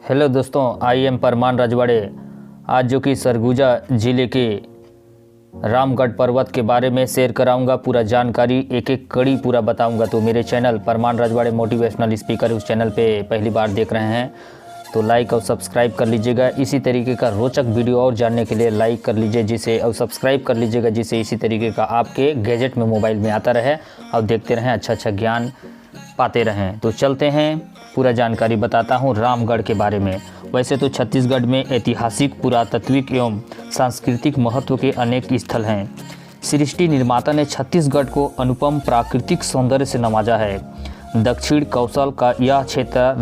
Hello दोस्तों, I am Parman Rajwade. आज जो कि सरगुजा ज़िले के रामगढ़ पर्वत के बारे में शेयर कराऊंगा। पूरा जानकारी एक एक कड़ी पूरा बताऊंगा। तो मेरे channel Parman Rajwade motivational speaker, उस चैनल पे पहली बार देख रहे हैं तो लाइक और सब्सक्राइब कर लीजिएगा। इसी तरीके का रोचक वीडियो और जानने के लिए लाइक कर लीजिए जिसे, और सब्सक्राइब कर लीजिएगा जिससे इसी तरीके का आपके गैजेट में, मोबाइल में आता रहे और देखते रहें, अच्छा ज्ञान पाते रहें। तो चलते हैं, पूरा जानकारी बताता हूं रामगढ़ के बारे में। वैसे तो छत्तीसगढ़ में ऐतिहासिक, पुरातात्विक एवं सांस्कृतिक महत्व के अनेक स्थल हैं। सृष्टि निर्माता ने छत्तीसगढ़ को अनुपम प्राकृतिक सौंदर्य से नवाजा है। दक्षिण कौशल का यह क्षेत्र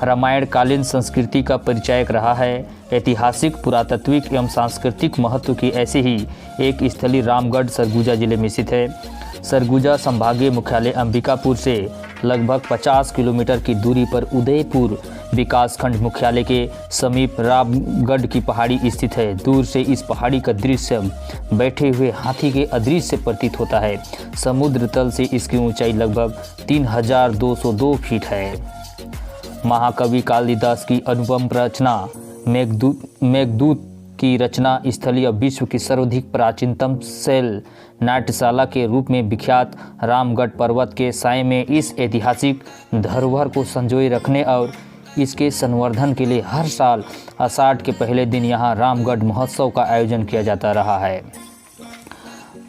रामायणकालीन संस्कृति का परिचायक रहा है। ऐतिहासिक, पुरातात्विक एवं सांस्कृतिक महत्व की ऐसे ही एक स्थली रामगढ़ सरगुजा जिले में स्थित है। सरगुजा संभागीय मुख्यालय अंबिकापुर से लगभग 50 किलोमीटर की दूरी पर उदयपुर विकासखंड मुख्यालय के समीप रामगढ़ की पहाड़ी स्थित है। दूर से इस पहाड़ी का दृश्य बैठे हुए हाथी के अदृश्य प्रतीत होता है। समुद्र तल से इसकी ऊंचाई लगभग 3202 फीट है। महाकवि कालिदास की अनुपम रचना मेघदूत की रचना स्थलीय विश्व की सर्वाधिक प्राचीनतम शैल नाट्यशाला के रूप में विख्यात रामगढ़ पर्वत के साए में इस ऐतिहासिक धरोहर को संजोए रखने और इसके संवर्धन के लिए हर साल आषाढ़ के पहले दिन यहाँ रामगढ़ महोत्सव का आयोजन किया जाता रहा है।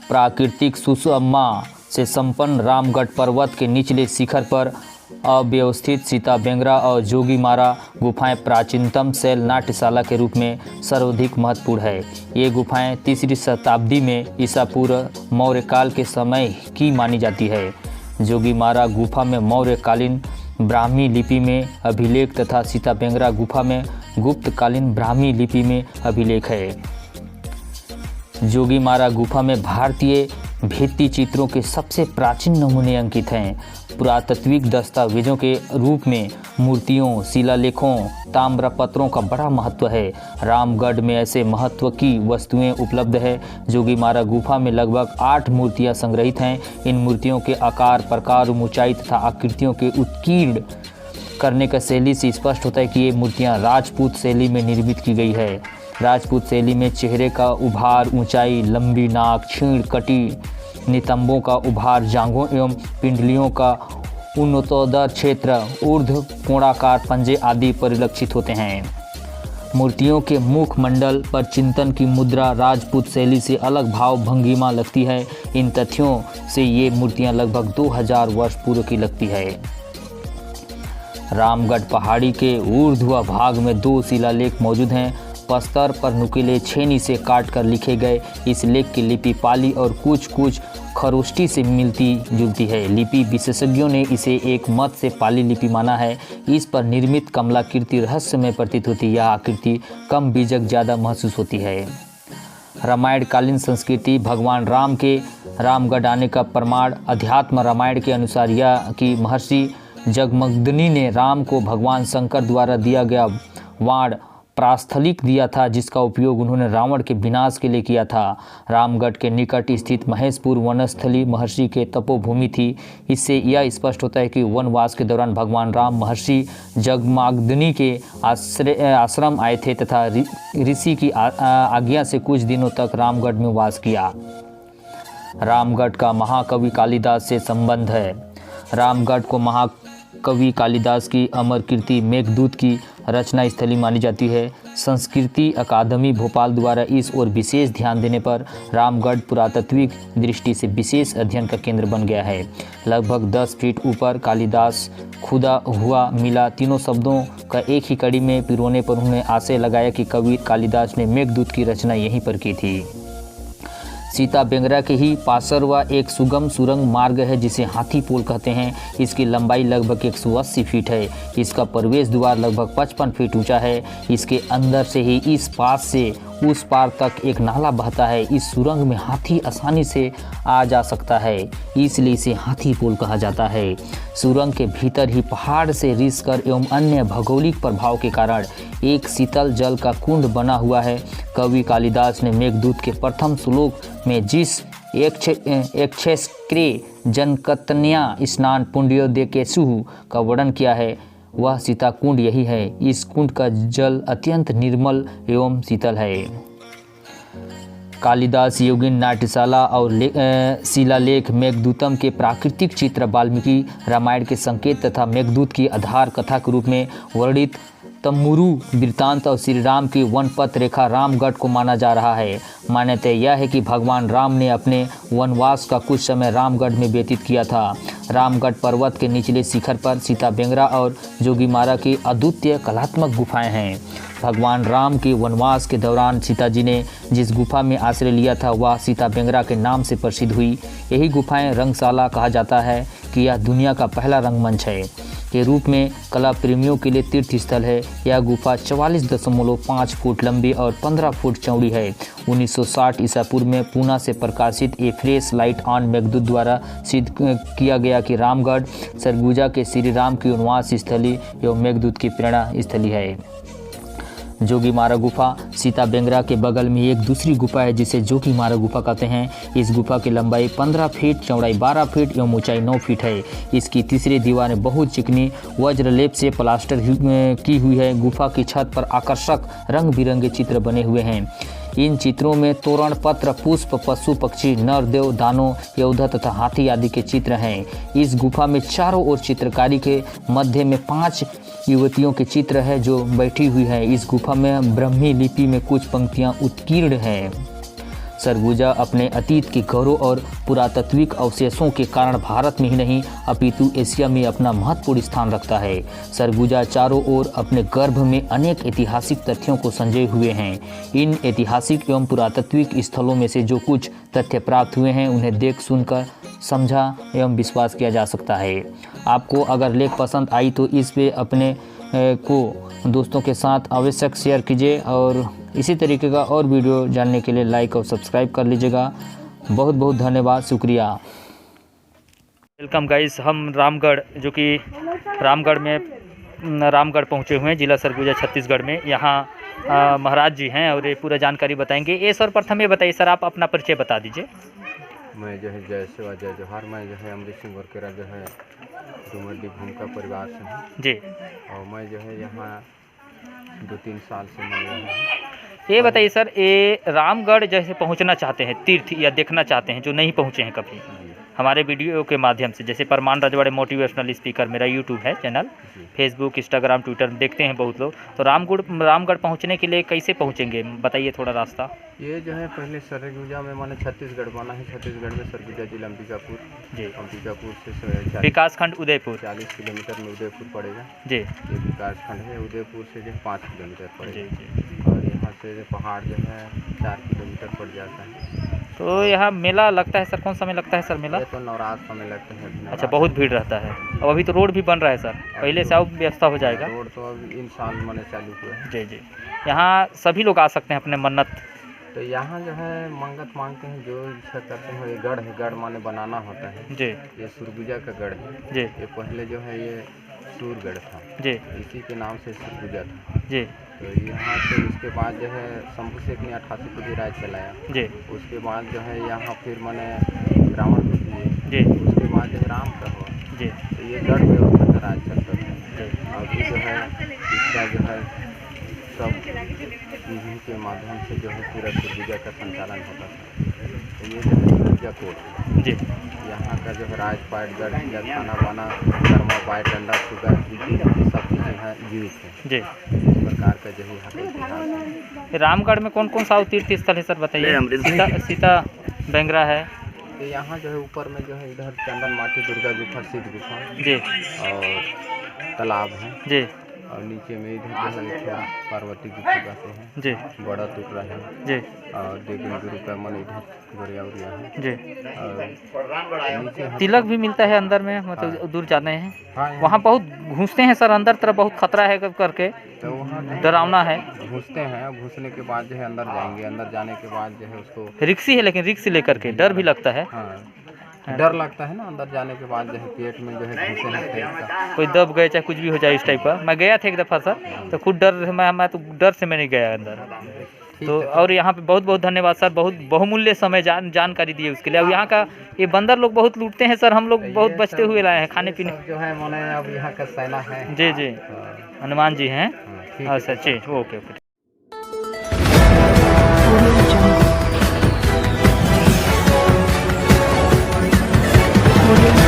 प्राकृतिक सुषमा से संपन्न रामगढ़ पर्वत के निचले शिखर पर अव्यवस्थित सीताबेंगरा और जोगीमारा गुफाएं प्राचीनतम शैल नाट्यशाला के रूप में सर्वाधिक महत्वपूर्ण है। ये गुफाएं 3री शताब्दी में ईसा पूर्व मौर्य काल के समय की मानी जाती है। जोगीमारा गुफा में मौर्यकालीन ब्राह्मी लिपि में अभिलेख तथा सीताबेंगरा गुफा में गुप्तकालीन ब्राह्मी लिपि में अभिलेख है। जोगीमारा गुफा में भारतीय भित्ति चित्रों के सबसे प्राचीन नमूने अंकित हैं। पुरातात्विक दस्तावेजों के रूप में मूर्तियों, शिलालेखों, ताम्रपत्रों का बड़ा महत्व है। रामगढ़ में ऐसे महत्व की वस्तुएं उपलब्ध है। जोगीमारा गुफा में लगभग 8 मूर्तियां संग्रहित हैं। इन मूर्तियों के आकार, प्रकार, ऊंचाई तथा आकृतियों के उत्कीर्ण करने का शैली से स्पष्ट होता है कि ये मूर्तियां राजपूत शैली में निर्मित की गई है। राजपूत शैली में चेहरे का उभार, ऊंचाई, लंबी नाक, क्षीण कटी, नितंबों का उभार, जांघों एवं पिंडलियों का उन्नतोदर क्षेत्र, ऊर्ध्व कोणाकार पंजे आदि परिलक्षित होते हैं। मूर्तियों के मुख मंडल पर चिंतन की मुद्रा राजपूत शैली से अलग भाव भंगिमा लगती है। इन तथ्यों से ये मूर्तियां लगभग 2000 वर्ष पूर्व की लगती है। रामगढ़ पहाड़ी के ऊर्ध्व भाग में 2 शिलालेख मौजूद हैं। पस्तर पर नुकीले छेनी से काट कर लिखे गए इस लेख की लिपि पाली और कुछ खरोष्टी से मिलती जुलती है। लिपि विशेषज्ञों ने इसे एक मत से पाली लिपि माना है। इस पर निर्मित कमलाकृति रहस्यमय प्रतीत होती है। यह आकृति कम बीजक ज़्यादा महसूस होती है। रामायणकालीन संस्कृति, भगवान राम के रामगढ़ आने का प्रमाण। अध्यात्म रामायण के अनुसार यह कि महर्षि जगमग्नि ने राम को भगवान शंकर द्वारा दिया गया वाण प्रास्थलिक दिया था, जिसका उपयोग उन्होंने रावण के विनाश के लिए किया था। रामगढ़ के निकट स्थित महेशपुर वनस्थली महर्षि के तपोभूमि थी। इससे यह स्पष्ट होता है कि वनवास के दौरान भगवान राम महर्षि जगमग्नि के आश्रम आए थे तथा ऋषि की आज्ञा से कुछ दिनों तक रामगढ़ में वास किया। रामगढ़ का महाकवि कालिदास से संबंध है। रामगढ़ को महाकवि कालिदास की अमर कृति मेघदूत की रचना स्थली मानी जाती है। संस्कृति अकादमी भोपाल द्वारा इस ओर विशेष ध्यान देने पर रामगढ़ पुरातात्विक दृष्टि से विशेष अध्ययन का केंद्र बन गया है। लगभग 10 फीट ऊपर कालिदास खुदा हुआ मिला तीनों शब्दों का एक ही कड़ी में पिरोने पर उन्होंने आशय लगाया कि कवि कालिदास ने मेघदूत की रचना यहीं पर की थी। सीताबेंगरा के ही पासरवा एक सुगम सुरंग मार्ग है जिसे हाथी पोल कहते हैं। इसकी लंबाई लगभग 180 फीट है। इसका प्रवेश द्वार लगभग 55 फीट ऊंचा है। इसके अंदर से ही इस पास से उस पार तक एक नाला बहता है। इस सुरंग में हाथी आसानी से आ जा सकता है, इसलिए इसे हाथी पोल कहा जाता है। सुरंग के भीतर ही पहाड़ से रिसकर एवं अन्य भौगोलिक प्रभाव के कारण एक शीतल जल का कुंड बना हुआ है। कवि कालिदास ने मेघदूत के प्रथम श्लोक में जिस यक्षेस्क्रे जनकतन्या स्नान पुण्योदय के सुह का वर्णन किया है, वह सीता कुंड यही है। इस कुंड का जल अत्यंत निर्मल एवं शीतल है। कालिदास योगिन नाट्यशाला और शिलालेख मेघदूतम के प्राकृतिक चित्र वाल्मीकि रामायण के संकेत तथा मेघदूत की आधार कथा के रूप में वर्णित तम्मुरु वृत्तांत और श्री राम की वनपथ रेखा रामगढ़ को माना जा रहा है। मान्यता यह है कि भगवान राम ने अपने वनवास का कुछ समय रामगढ़ में व्यतीत किया था। रामगढ़ पर्वत के निचले शिखर पर सीता बेंगरा और जोगीमारा की अद्वितीय कलात्मक गुफाएं हैं। भगवान राम के वनवास के दौरान सीता जी ने जिस गुफा में आश्रय लिया था वह सीता बेंगरा के नाम से प्रसिद्ध हुई। यही गुफाएं रंगशाला कहा जाता है कि यह दुनिया का पहला रंगमंच है के रूप में कला प्रेमियों के लिए तीर्थ स्थल है। यह गुफा 44.5 फुट लंबी और 15 फुट चौड़ी है। 1960 ईसा पूर्व में पूना से प्रकाशित ए फ्रेश लाइट ऑन मेघदूत द्वारा सिद्ध किया गया कि रामगढ़ सरगुजा के श्री राम की वनवास स्थली एवं मेघदूत की प्रेरणा स्थली है। जोगीमारा गुफा सीता बेंगरा के बगल में एक दूसरी गुफा है जिसे जोगीमारा गुफा कहते हैं। इस गुफा की लंबाई 15 फीट, चौड़ाई 12 फीट एवं ऊंचाई 9 फीट है। इसकी तीसरी दीवारें बहुत चिकनी वज्रलेप से प्लास्टर की हुई है। गुफा की छत पर आकर्षक रंग बिरंगे चित्र बने हुए हैं। इन चित्रों में तोरण, पत्र, पुष्प, पशु पक्षी, नर देव, दानव, योद्धा तथा हाथी आदि के चित्र हैं। इस गुफा में चारों ओर चित्रकारी के मध्य में 5 युवतियों के चित्र है जो बैठी हुई है। इस गुफा में ब्राह्मी लिपि में कुछ पंक्तियां उत्कीर्ण हैं। सरगुजा अपने अतीत के गौरव और पुरातात्विक अवशेषों के कारण भारत में ही नहीं अपितु एशिया में अपना महत्वपूर्ण स्थान रखता है। सरगुजा चारों ओर अपने गर्भ में अनेक ऐतिहासिक तथ्यों को संजोए हुए हैं। इन ऐतिहासिक एवं पुरातात्विक स्थलों में से जो कुछ तथ्य प्राप्त हुए हैं उन्हें देख सुनकर समझा एवं विश्वास किया जा सकता है। आपको अगर लेख पसंद आई तो इस पे अपने को दोस्तों के साथ आवश्यक शेयर कीजिए और इसी तरीके का और वीडियो जानने के लिए लाइक और सब्सक्राइब कर लीजिएगा। बहुत बहुत धन्यवाद, शुक्रिया। वेलकम गाइस, हम रामगढ़ जो कि रामगढ़ पहुंचे हुए हैं, जिला सरगुजा छत्तीसगढ़ में। यहाँ महाराज जी हैं और ये पूरा जानकारी बताएंगे। ये सर प्रथम ये बताइए सर, आप अपना परिचय बता दीजिए। मैं जो है जय सेवा जय जोहार। मैं जो है अमृत सिंह वर्केरा जो है डुमरडी भूमिका परिवार से हूँ जी। और मैं जो है यहाँ 2-3 साल से मैं यहाँ हूँ। ये बताइए सर, ये रामगढ़ जैसे पहुंचना चाहते हैं, तीर्थ या देखना चाहते हैं, जो नहीं पहुंचे हैं कभी हमारे वीडियो के माध्यम से, जैसे परमान रजवाड़े मोटिवेशनल स्पीकर मेरा यूट्यूब है चैनल, फेसबुक, इंस्टाग्राम, ट्विटर देखते हैं बहुत लोग, तो रामगढ़ पहुंचने के लिए कैसे पहुंचेंगे, बताइए थोड़ा रास्ता। ये जो है पहले सरगुजा में माने छत्तीसगढ़ बना है। छत्तीसगढ़ में सरगुजा जिला अंबिकापुर जी। अंबिकापुर से विकासखंड उदयपुर 40 किलोमीटर में उदयपुर पड़ेगा जी। ये विकासखंड है। उदयपुर से जो है 5 किलोमीटर पड़ेगा जी। और यहाँ से पहाड़ जो है 4 किलोमीटर पड़ जाता है। तो यहाँ मेला लगता है सर, कौन सा में लगता है सर मेला? ये तो नवरात्र में लगता है। अच्छा, बहुत भीड़ रहता है। अब अभी तो रोड भी बन रहा है सर, पहले से अब व्यवस्था हो जाएगा। रोड तो अब इन साल मैंने चालू हुआ है। जी जी। यहाँ सभी लोग आ सकते हैं अपने मन्नत। तो यहाँ जो है मंगत मांगते हैं, जो इच्छा करते हैं। ये गढ़ है, गढ़ माने बनाना होता है जी। ये सुरगुजा का गढ़ है जी। ये पहले जो है ये सूरगढ़ था जी। इसी के नाम से सुरगुजा था जी। तो यहाँ से उसके बाद जो है शंभू शेख ने 88 को भी राज चलाया जी। उसके बाद जो है यहाँ फिर मैंने रावण को दिए जी। उसके बाद जो है राम का हुआ जी। तो ये गढ़ व्यवस्था का राज चलता था। अभी जो है इसका जो है सब टीवी के माध्यम से जो है पूरा सुरगुजा का संचालन होता था। तो ये जो है सुरगुजा कोट जी। यहाँ का जो है राजपाट, गढ़, खाना बाना, कर्मा पाट, डंडा, सुगा, सब चीज़ें यहाँ जीवित हैं जी। इस प्रकार का जो है यहाँ का इतिहास है। रामगढ़ में कौन कौन सा तीर्थ स्थल है सर बताइए? सीता बेंगरा है तो यहाँ जो है ऊपर में जो है इधर चंदन माटी, दुर्गा गुफा, सिद्ध गुफा जी और तालाब है जी। और नीचे में इधर जो है थोड़ा पार्वती की पूजा से है जी। बड़ा टुकड़ा है जी। और देवी गुरु का मन इधर गोरिया उरिया है जी। और नीचे तिलक भी मिलता है अंदर में, मतलब दूर जाते हैं हाँ वहाँ बहुत घुसते हैं सर अंदर तरफ, बहुत खतरा है करके, तो वहाँ डरावना है। घुसते हैं, घुसने के बाद जो है अंदर जाएंगे, अंदर जाने के बाद जो है उसको रिक्सी है, लेकिन रिक्स लेकर के डर भी लगता है। हाँ डर लगता है ना अंदर जाने के बाद जो है पेट में जो है घुसे लगते हैं। कोई दब गए चाहे कुछ भी हो जाए इस टाइप का। मैं गया था एक दफ़ा सर, तो खुद डर मैं तो डर से मैं नहीं गया अंदर। तो और यहाँ पे बहुत बहुत धन्यवाद सर, बहुत बहुमूल्य समय जानकारी दिए उसके लिए। अब यहाँ का ये बंदर लोग बहुत लूटते हैं सर, हम लोग बहुत बचते हुए लाए हैं खाने पीने। जो है मैंने अब यहाँ का सेना है। जी जी, हनुमान जी हैं। ठीक है। अच्छा जी, ओके ओके। Audio